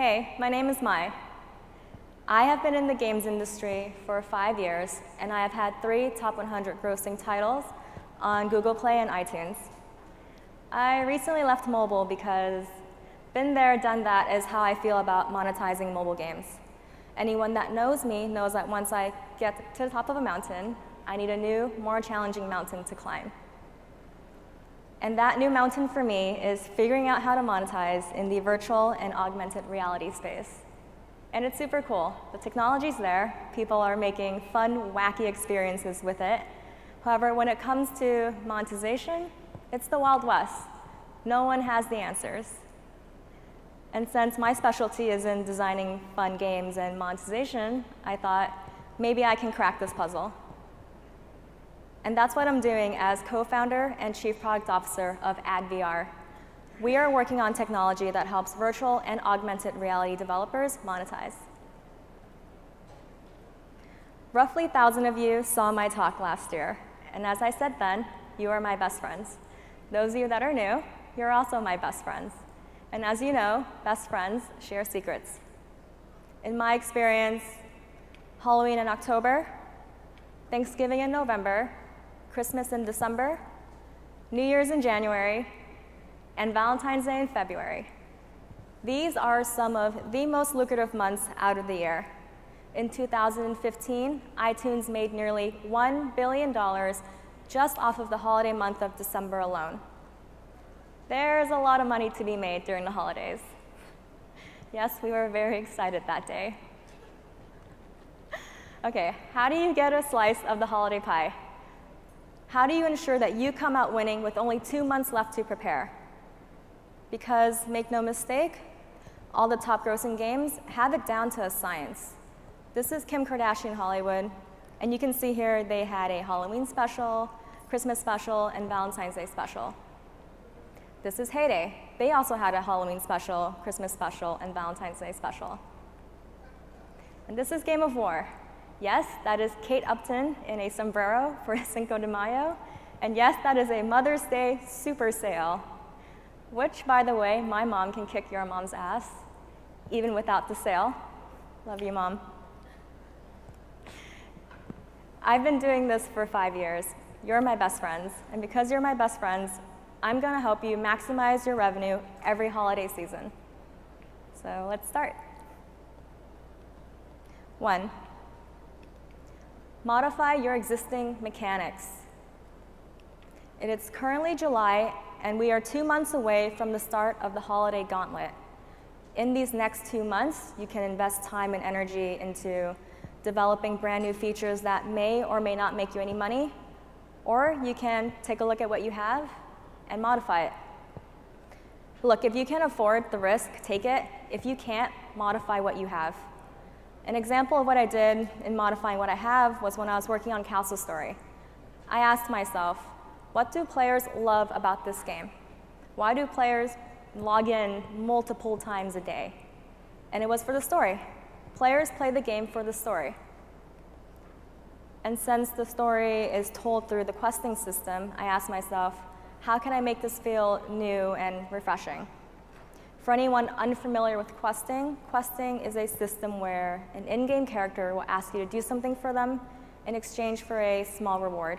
Hey, my name is Mai. I have been in the games industry for 5 years, and I have had 3 top 100 grossing titles on Google Play and iTunes. I recently left mobile because been there, done that is how I feel about monetizing mobile games. Anyone that knows me knows that once I get to the top of a mountain, I need a new, more challenging mountain to climb. And that new mountain for me is figuring out how to monetize in the virtual and augmented reality space. And it's super cool. The technology's there. People are making fun, wacky experiences with it. However, when it comes to monetization, it's the Wild West. No one has the answers. And since my specialty is in designing fun games and monetization, I thought maybe I can crack this puzzle. And that's what I'm doing as co-founder and chief product officer of AdVR. We are working on technology that helps virtual and augmented reality developers monetize. Roughly 1,000 of you saw my talk last year. And as I said then, you are my best friends. Those of you that are new, you're also my best friends. And as you know, best friends share secrets. In my experience, Halloween in October, Thanksgiving in November, Christmas in December, New Year's in January, and Valentine's Day in February. These are some of the most lucrative months out of the year. In 2015, iTunes made nearly $1 billion just off of the holiday month of December alone. There's a lot of money to be made during the holidays. Yes, we were very excited that day. Okay, how do you get a slice of the holiday pie? How do you ensure that you come out winning with only 2 months left to prepare? Because, make no mistake, all the top grossing games have it down to a science. This is Kim Kardashian Hollywood, and you can see here they had a Halloween special, Christmas special, and Valentine's Day special. This is Heyday. They also had a Halloween special, Christmas special, and Valentine's Day special. And this is Game of War. Yes, that is Kate Upton in a sombrero for Cinco de Mayo. And yes, that is a Mother's Day super sale, which, by the way, my mom can kick your mom's ass, even without the sale. Love you, Mom. I've been doing this for 5 years. You're my best friends. And because you're my best friends, I'm going to help you maximize your revenue every holiday season. So let's start. 1. Modify your existing mechanics. It is currently July, and we are 2 months away from the start of the holiday gauntlet. In these next 2 months, you can invest time and energy into developing brand new features that may or may not make you any money, or you can take a look at what you have and modify it. Look, if you can afford the risk, take it. If you can't, modify what you have. An example of what I did in modifying what I have was when I was working on Castle Story. I asked myself, what do players love about this game? Why do players log in multiple times a day? And it was for the story. Players play the game for the story. And since the story is told through the questing system, I asked myself, how can I make this feel new and refreshing? For anyone unfamiliar with questing, questing is a system where an in-game character will ask you to do something for them in exchange for a small reward.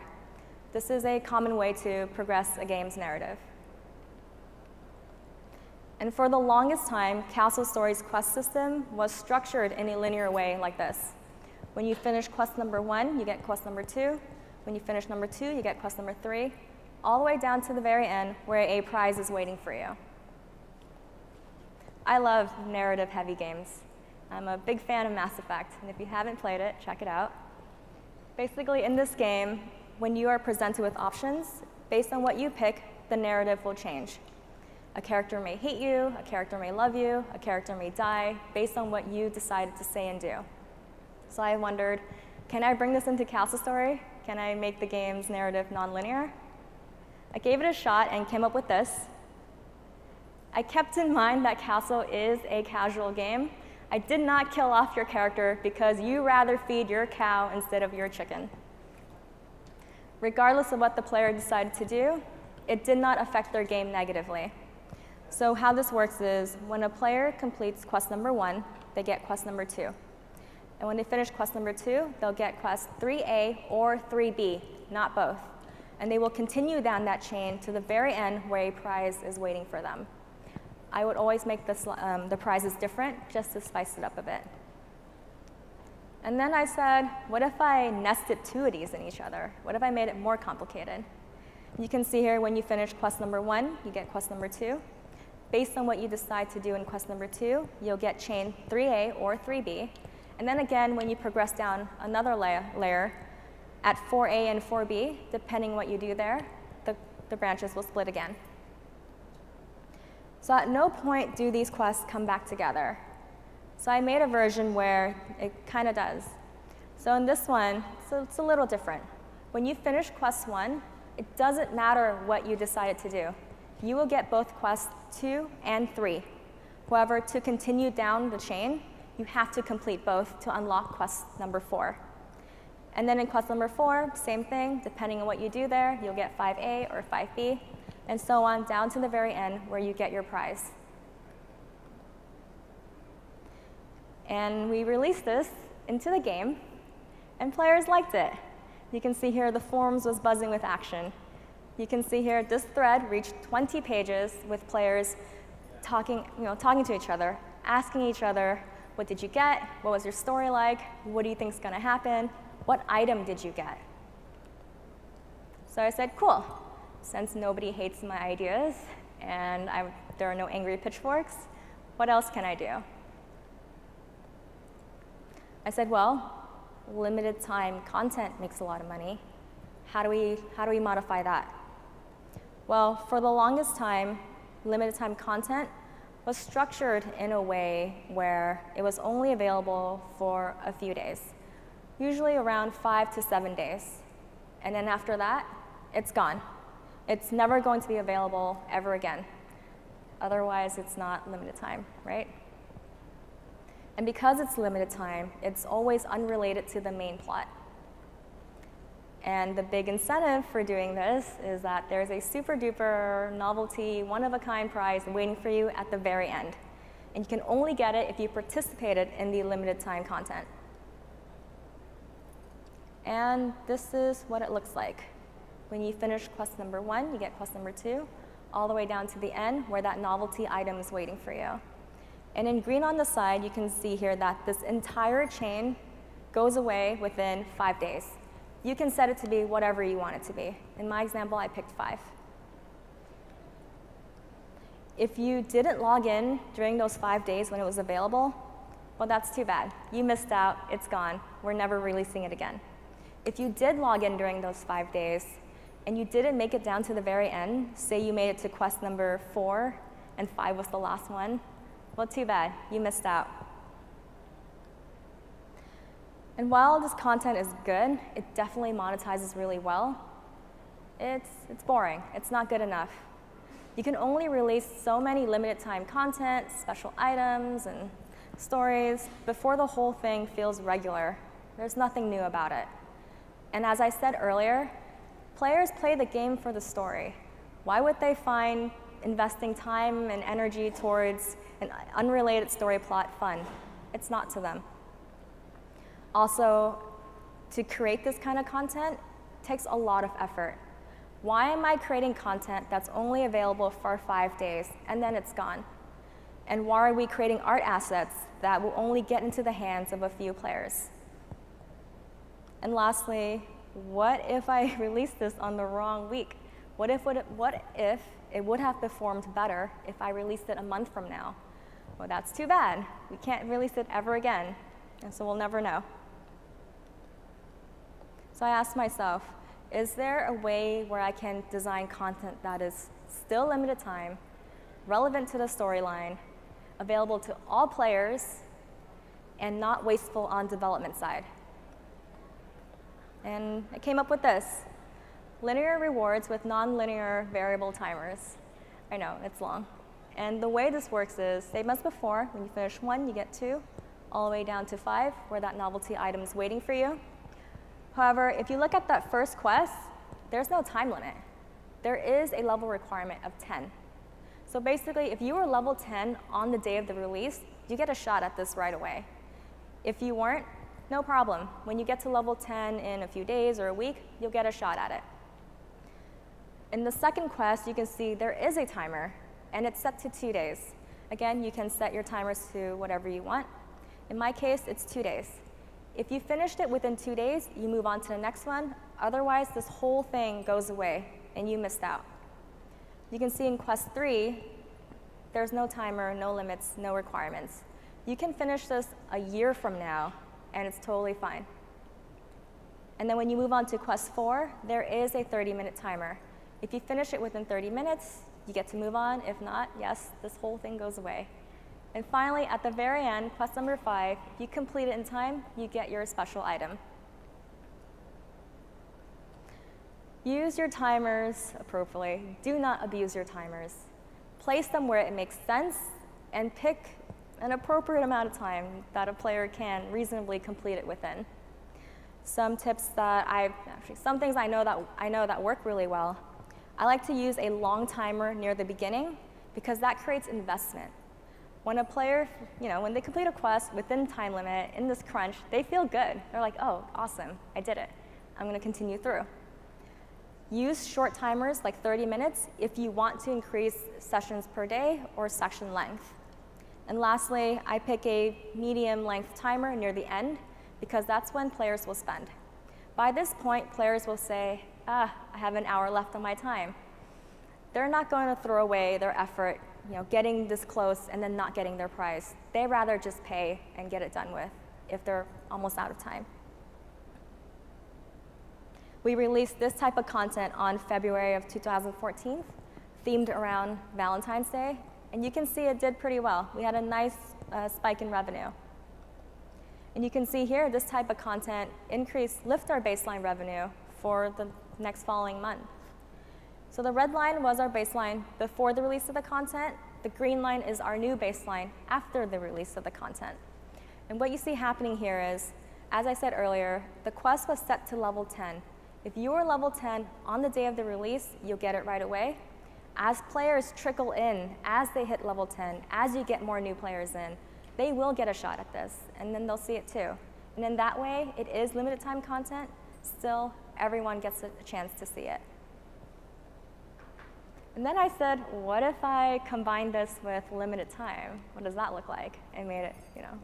This is a common way to progress a game's narrative. And for the longest time, Castle Story's quest system was structured in a linear way like this. When you finish quest number 1, you get quest number 2. When you finish number 2, you get quest number 3, all the way down to the very end where a prize is waiting for you. I love narrative-heavy games. I'm a big fan of Mass Effect, and if you haven't played it, check it out. Basically, in this game, when you are presented with options, based on what you pick, the narrative will change. A character may hate you, a character may love you, a character may die, based on what you decided to say and do. So I wondered, can I bring this into Castle Story? Can I make the game's narrative non-linear? I gave it a shot and came up with this. I kept in mind that Castle is a casual game. I did not kill off your character because you rather feed your cow instead of your chicken. Regardless of what the player decided to do, it did not affect their game negatively. So how this works is when a player completes quest number 1, they get quest number 2. And when they finish quest number 2, they'll get quest 3A or 3B, not both. And they will continue down that chain to the very end where a prize is waiting for them. I would always make the prizes different just to spice it up a bit. And then I said, what if I nested 2 of these in each other? What if I made it more complicated? You can see here when you finish quest number 1, you get quest number 2. Based on what you decide to do in quest number 2, you'll get chain 3A or 3B. And then again, when you progress down another layer at 4A and 4B, depending what you do there, the branches will split again. So at no point do these quests come back together. So I made a version where it kind of does. So in this one, it's a little different. When you finish quest 1, it doesn't matter what you decided to do. You will get both quests 2 and 3. However, to continue down the chain, you have to complete both to unlock quest number 4. And then in quest number 4, same thing. Depending on what you do there, you'll get 5A or 5B, and so on down to the very end where you get your prize. And we released this into the game, and players liked it. You can see here the forums was buzzing with action. You can see here this thread reached 20 pages with players talking to each other, asking each other, what did you get? What was your story like? What do you think is going to happen? What item did you get? So I said, cool. Since nobody hates my ideas and there are no angry pitchforks, what else can I do? I said, well, limited time content makes a lot of money. How do we modify that? Well, for the longest time, limited time content was structured in a way where it was only available for a few days, usually around 5 to 7 days. And then after that, it's gone. It's never going to be available ever again. Otherwise, it's not limited time, right? And because it's limited time, it's always unrelated to the main plot. And the big incentive for doing this is that there's a super duper novelty, one-of-a-kind prize waiting for you at the very end. And you can only get it if you participated in the limited time content. And this is what it looks like. When you finish quest number 1, you get quest number 2, all the way down to the end where that novelty item is waiting for you. And in green on the side, you can see here that this entire chain goes away within 5 days. You can set it to be whatever you want it to be. In my example, I picked 5. If you didn't log in during those 5 days when it was available, well, that's too bad. You missed out. It's gone. We're never releasing it again. If you did log in during those 5 days and you didn't make it down to the very end, say you made it to quest number 4 and 5 was the last one, well, too bad. You missed out. And while this content is good, it definitely monetizes really well, it's boring. It's not good enough. You can only release so many limited time content, special items, and stories before the whole thing feels regular. There's nothing new about it. And as I said earlier, players play the game for the story. Why would they find investing time and energy towards an unrelated story plot fun? It's not to them. Also, to create this kind of content takes a lot of effort. Why am I creating content that's only available for 5 days and then it's gone? And why are we creating art assets that will only get into the hands of a few players? And lastly, what if I released this on the wrong week? What if it would have performed better if I released it a month from now? Well, that's too bad. We can't release it ever again, and so we'll never know. So I asked myself, is there a way where I can design content that is still limited time, relevant to the storyline, available to all players, and not wasteful on development side? And I came up with this: linear rewards with non-linear variable timers. I know, it's long. And the way this works is, same as before, when you finish 1, you get 2, all the way down to 5, where that novelty item is waiting for you. However, if you look at that first quest, there's no time limit. There is a level requirement of 10. So basically, if you were level 10 on the day of the release, you get a shot at this right away. If you weren't, no problem. When you get to level 10 in a few days or a week, you'll get a shot at it. In the second quest, you can see there is a timer, and it's set to 2 days. Again, you can set your timers to whatever you want. In my case, it's 2 days. If you finished it within 2 days, you move on to the next one. Otherwise, this whole thing goes away, and you missed out. You can see in quest 3, there's no timer, no limits, no requirements. You can finish this a year from now, and it's totally fine. And then when you move on to quest 4, there is a 30-minute timer. If you finish it within 30 minutes, you get to move on. If not, yes, this whole thing goes away. And finally, at the very end, quest number 5, if you complete it in time, you get your special item. Use your timers appropriately. Do not abuse your timers. Place them where it makes sense, and pick an appropriate amount of time that a player can reasonably complete it within. Some tips that some things I know that work really well. I like to use a long timer near the beginning because that creates investment. When a player, when they complete a quest within time limit in this crunch, they feel good. They're like, oh, awesome, I did it. I'm going to continue through. Use short timers like 30 minutes if you want to increase sessions per day or session length. And lastly, I pick a medium length timer near the end because that's when players will spend. By this point, players will say, I have an hour left on my time. They're not going to throw away their effort, getting this close and then not getting their prize. They'd rather just pay and get it done with if they're almost out of time. We released this type of content on February of 2014, themed around Valentine's Day, and you can see it did pretty well. We had a nice spike in revenue. And you can see here, this type of content lift our baseline revenue for the next following month. So the red line was our baseline before the release of the content. The green line is our new baseline after the release of the content. And what you see happening here is, as I said earlier, the quest was set to level 10. If you were level 10 on the day of the release, you'll get it right away. As players trickle in, as they hit level 10, as you get more new players in, they will get a shot at this, and then they'll see it too. And in that way, it is limited time content. Still, everyone gets a chance to see it. And then I said, what if I combine this with limited time? What does that look like? And made it,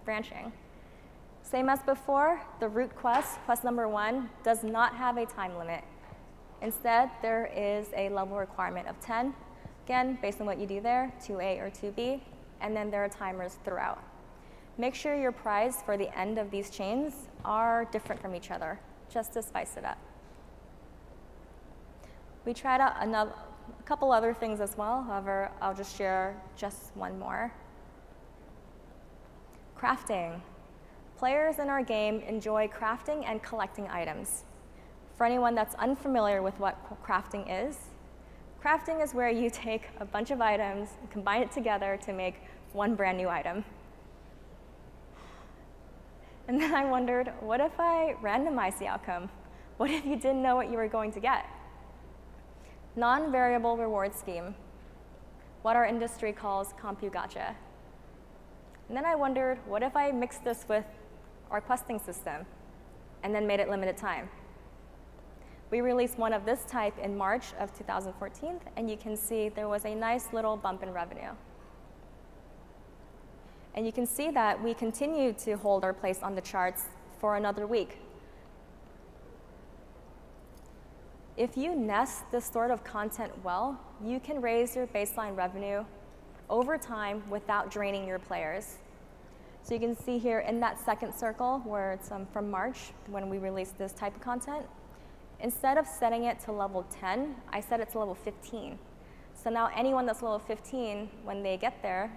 branching. Same as before, the root quest number 1, does not have a time limit. Instead, there is a level requirement of 10. Again, based on what you do there, 2A or 2B, and then there are timers throughout. Make sure your prize for the end of these chains are different from each other, just to spice it up. We tried out a couple other things as well, however, I'll just share just one more. Crafting. Players in our game enjoy crafting and collecting items. For anyone that's unfamiliar with what crafting is where you take a bunch of items and combine it together to make one brand new item. And then I wondered, what if I randomize the outcome? What if you didn't know what you were going to get? Non-variable reward scheme, what our industry calls compu gotcha. And then I wondered, what if I mixed this with our questing system and then made it limited time? We released one of this type in March of 2014, and you can see there was a nice little bump in revenue. And you can see that we continued to hold our place on the charts for another week. If you nest this sort of content well, you can raise your baseline revenue over time without draining your players. So you can see here in that second circle where it's from March when we released this type of content, instead of setting it to level 10, I set it to level 15. So now anyone that's level 15, when they get there,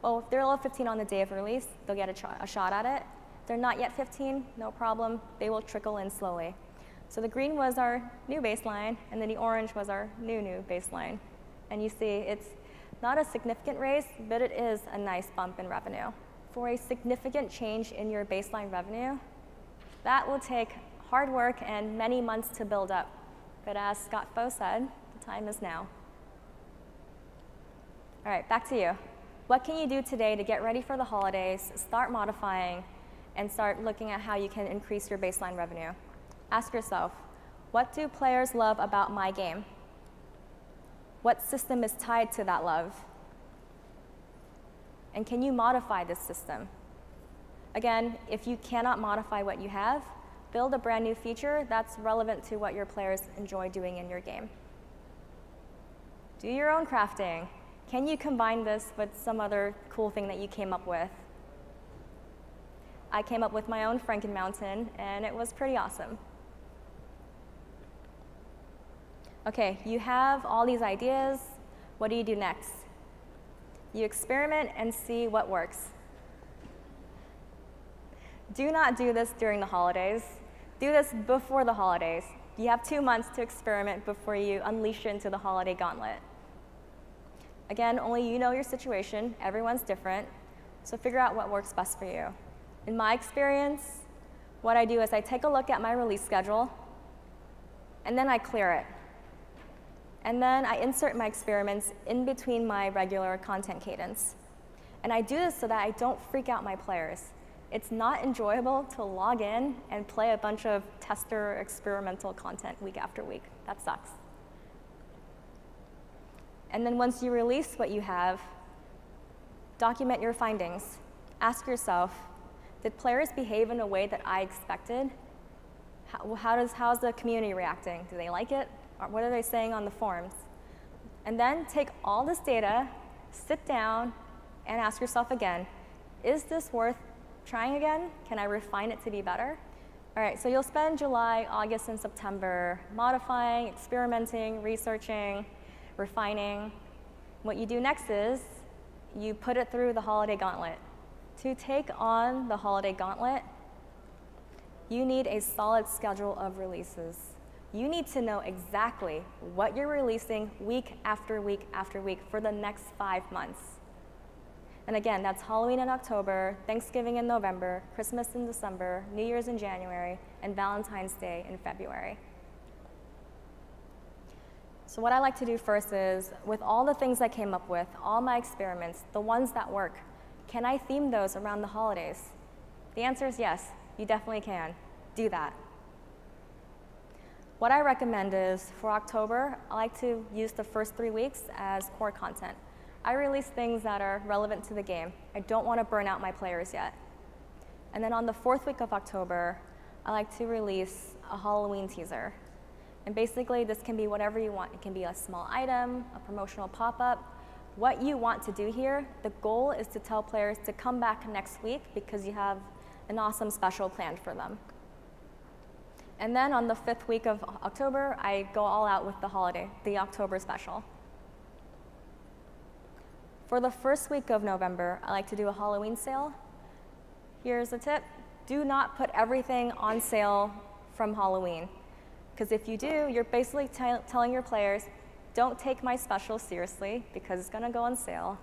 well, if they're level 15 on the day of release, they'll get a shot at it. If they're not yet 15, no problem, they will trickle in slowly. So the green was our new baseline, and then the orange was our new baseline. And you see it's not a significant raise, but it is a nice bump in revenue. For a significant change in your baseline revenue, that will take hard work and many months to build up. But as Scott Foe said, the time is now. All right, back to you. What can you do today to get ready for the holidays, start modifying, and start looking at how you can increase your baseline revenue? Ask yourself, what do players love about my game? What system is tied to that love? And can you modify this system? Again, if you cannot modify what you have, build a brand new feature that's relevant to what your players enjoy doing in your game. Do your own crafting. Can you combine this with some other cool thing that you came up with? I came up with my own Franken Mountain, and it was pretty awesome. Okay, you have all these ideas. What do you do next? You experiment and see what works. Do not do this during the holidays. Do this before the holidays. You have 2 months to experiment before you unleash it into the holiday gauntlet. Again, only you know your situation. Everyone's different. So figure out what works best for you. In my experience, what I do is I take a look at my release schedule, and then I clear it. And then I insert my experiments in between my regular content cadence. And I do this so that I don't freak out my players. It's not enjoyable to log in and play a bunch of tester experimental content week after week. That sucks. And then once you release what you have, document your findings. Ask yourself, did players behave in a way that I expected? How's the community reacting? Do they like it? Or what are they saying on the forums? And then take all this data, sit down, and ask yourself again, is this worth trying again? Can I refine it to be better? All right, so you'll spend July, August, and September modifying, experimenting, researching, refining. What you do next is you put it through the holiday gauntlet. To take on the holiday gauntlet, you need a solid schedule of releases. You need to know exactly what you're releasing week after week after week for the next 5 months. And again, that's Halloween in October, Thanksgiving in November, Christmas in December, New Year's in January, and Valentine's Day in February. So what I like to do first is, with all the things I came up with, all my experiments, the ones that work, can I theme those around the holidays? The answer is yes, you definitely can. Do that. What I recommend is, for October, I like to use the first 3 weeks as core content. I release things that are relevant to the game. I don't want to burn out my players yet. And then on the 4th week of October, I like to release a Halloween teaser. And basically, this can be whatever you want. It can be a small item, a promotional pop-up. What you want to do here, the goal is to tell players to come back next week because you have an awesome special planned for them. And then on the 5th week of October, I go all out with the October special. For the first week of November, I like to do a Halloween sale. Here's a tip. Do not put everything on sale from Halloween. Because if you do, you're basically telling your players, don't take my special seriously because it's going to go on sale.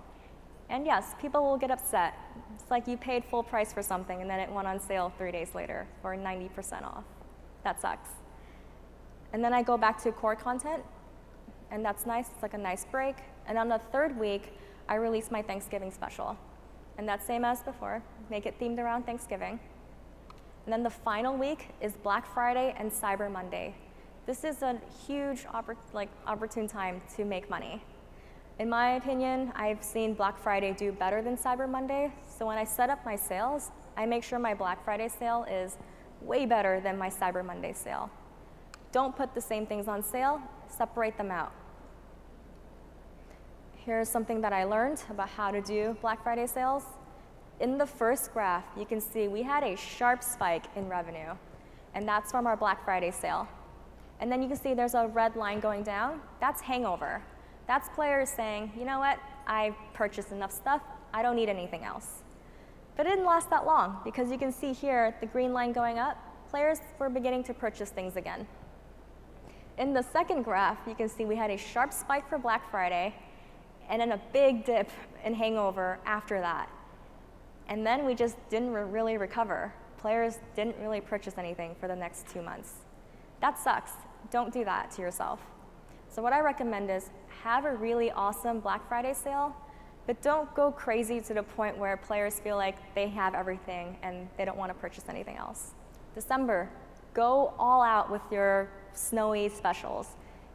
And yes, people will get upset. It's like you paid full price for something and then it went on sale 3 days later for 90% off. That sucks. And then I go back to core content, and that's nice. It's like a nice break. And on the 3rd week, I release my Thanksgiving special. And that's same as before. Make it themed around Thanksgiving. And then the final week is Black Friday and Cyber Monday. This is a huge opportune time to make money. In my opinion, I've seen Black Friday do better than Cyber Monday. So when I set up my sales, I make sure my Black Friday sale is way better than my Cyber Monday sale. Don't put the same things on sale, separate them out. Here's something that I learned about how to do Black Friday sales. In the first graph, you can see we had a sharp spike in revenue, and that's from our Black Friday sale. And then you can see there's a red line going down. That's hangover. That's players saying, you know what, I purchased enough stuff, I don't need anything else. But it didn't last that long, because you can see here the green line going up, players were beginning to purchase things again. In the second graph, you can see we had a sharp spike for Black Friday, and then a big dip in hangover after that. And then we just didn't really recover. Players didn't really purchase anything for the next 2 months. That sucks. Don't do that to yourself. So what I recommend is have a really awesome Black Friday sale, But don't go crazy to the point where players feel like they have everything and they don't want to purchase anything else. December, go all out with your snowy specials.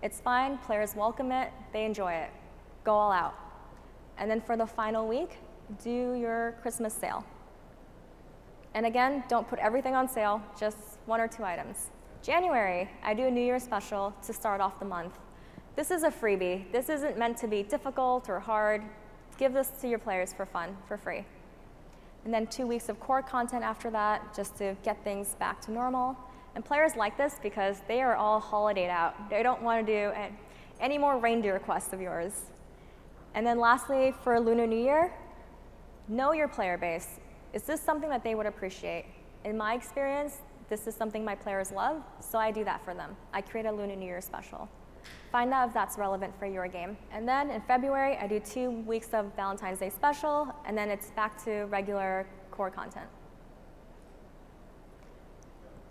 It's fine, players welcome it, they enjoy it. Go all out. And then for the final week, do your Christmas sale. And again, don't put everything on sale, just 1 or 2 items. January, I do a New Year's special to start off the month. This is a freebie. This isn't meant to be difficult or hard. Give this to your players for fun, for free. And then 2 weeks of core content after that, just to get things back to normal. And players like this because they are all holidayed out. They don't want to do any more reindeer quests of yours. And then lastly, for Lunar New Year, know your player base. Is this something that they would appreciate? In my experience, this is something my players love, so I do that for them. I create a Lunar New Year special. Find out if that's relevant for your game. And then in February, I do 2 weeks of Valentine's Day special, and then it's back to regular core content.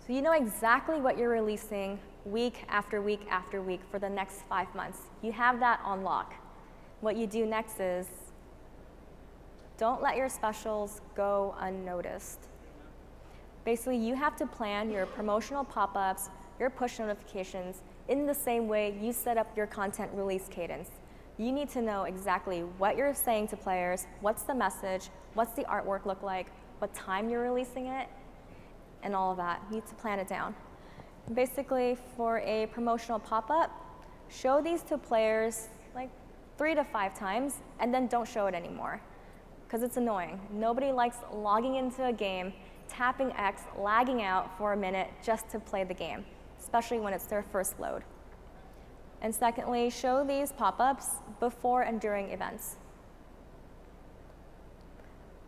So you know exactly what you're releasing week after week after week for the next 5 months. You have that on lock. What you do next is don't let your specials go unnoticed. Basically, you have to plan your promotional pop-ups, your push notifications in the same way you set up your content release cadence. You need to know exactly what you're saying to players, what's the message, what's the artwork look like, what time you're releasing it, and all of that. You need to plan it down. Basically, for a promotional pop-up, show these to players like 3 to 5 times, and then don't show it anymore, because it's annoying. Nobody likes logging into a game, tapping X, lagging out for a minute just to play the game, especially when it's their first load. And secondly, show these pop-ups before and during events.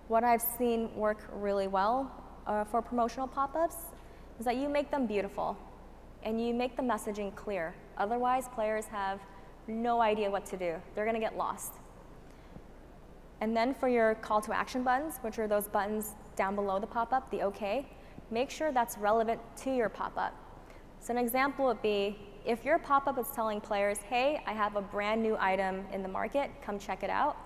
What I've seen work really well for promotional pop-ups is that you make them beautiful and you make the messaging clear. Otherwise, players have no idea what to do. They're going to get lost. And then for your call to action buttons, which are those buttons down below the pop-up, the OK, make sure that's relevant to your pop-up. So an example would be, if your pop-up is telling players, hey, I have a brand new item in the market, come check it out.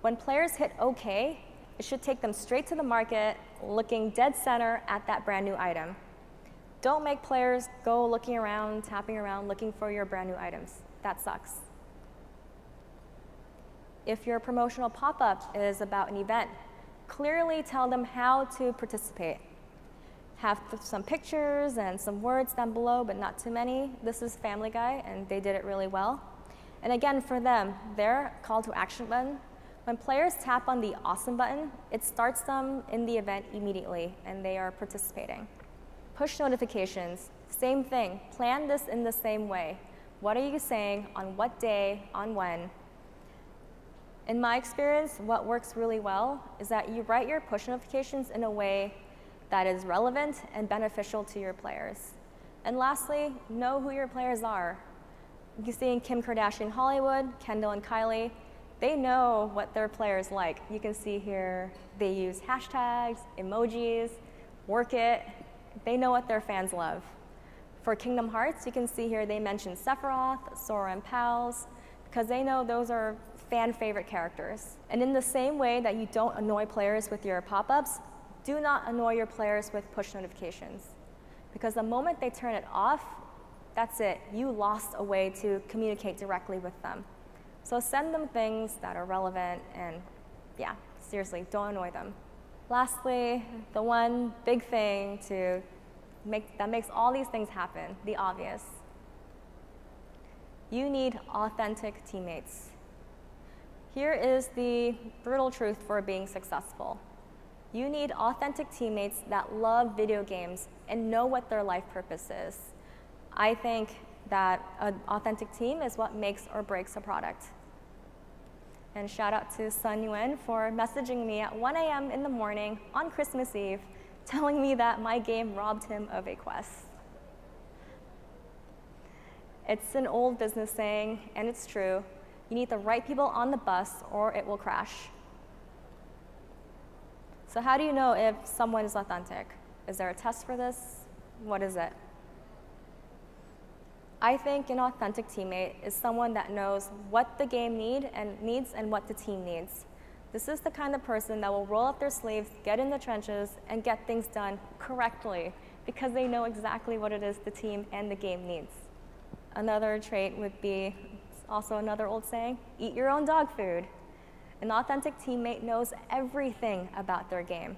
When players hit OK, it should take them straight to the market, looking dead center at that brand new item. Don't make players go looking around, tapping around, looking for your brand new items. That sucks. If your promotional pop-up is about an event, clearly tell them how to participate. Have some pictures and some words down below, but not too many. This is Family Guy, and they did it really well. And again, for them, their call to action button, when players tap on the awesome button, it starts them in the event immediately, and they are participating. Push notifications, same thing. Plan this in the same way. What are you saying, on what day, on when? In my experience, what works really well is that you write your push notifications in a way that is relevant and beneficial to your players. And lastly, know who your players are. You see in Kim Kardashian Hollywood, Kendall and Kylie, they know what their players like. You can see here they use hashtags, emojis, work it. They know what their fans love. For Kingdom Hearts, you can see here they mention Sephiroth, Sora and Pals, because they know those are fan favorite characters. And in the same way that you don't annoy players with your pop-ups, do not annoy your players with push notifications. Because the moment they turn it off, that's it. You lost a way to communicate directly with them. So send them things that are relevant and yeah, seriously, don't annoy them. Lastly, the one big thing that makes all these things happen, the obvious. You need authentic teammates. Here is the brutal truth for being successful. You need authentic teammates that love video games and know what their life purpose is. I think that an authentic team is what makes or breaks a product. And shout out to Sun Yuen for messaging me at 1 a.m. in the morning on Christmas Eve, telling me that my game robbed him of a quest. It's an old business saying, and it's true. You need the right people on the bus or it will crash. So how do you know if someone is authentic? Is there a test for this? What is it? I think an authentic teammate is someone that knows what the game needs and what the team needs. This is the kind of person that will roll up their sleeves, get in the trenches, and get things done correctly because they know exactly what it is the team and the game needs. Another trait would be, also another old saying, eat your own dog food. An authentic teammate knows everything about their game.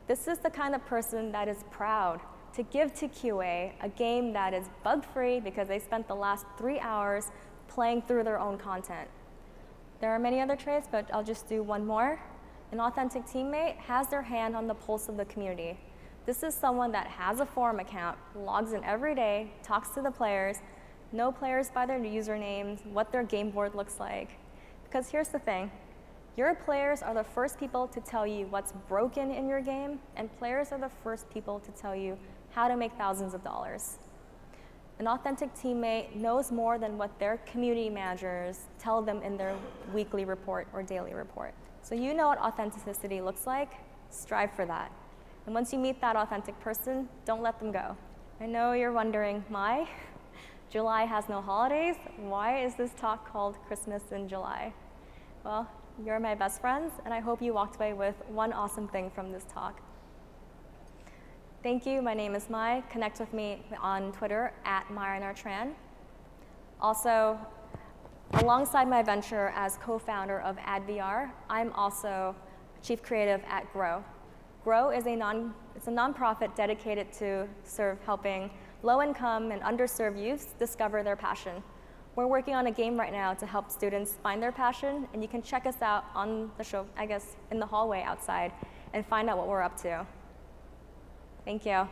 This is the kind of person that is proud to give to QA a game that is bug-free because they spent the last 3 hours playing through their own content. There are many other traits, but I'll just do one more. An authentic teammate has their hand on the pulse of the community. This is someone that has a forum account, logs in every day, talks to the players, know players by their usernames, what their game board looks like. Because here's the thing, your players are the first people to tell you what's broken in your game, and players are the first people to tell you how to make thousands of dollars. An authentic teammate knows more than what their community managers tell them in their weekly report or daily report. So you know what authenticity looks like, strive for that. And once you meet that authentic person, don't let them go. I know you're wondering, July has no holidays? Why is this talk called Christmas in July? Well, you're my best friends, and I hope you walked away with one awesome thing from this talk. Thank you. My name is Mai. Connect with me on Twitter @Tran. Also, alongside my venture as co-founder of AdVR, I'm also chief creative at Grow. Grow is it's a nonprofit dedicated to helping low-income and underserved youths discover their passion. We're working on a game right now to help students find their passion, and you can check us out on the show, I guess, in the hallway outside, and find out what we're up to. Thank you.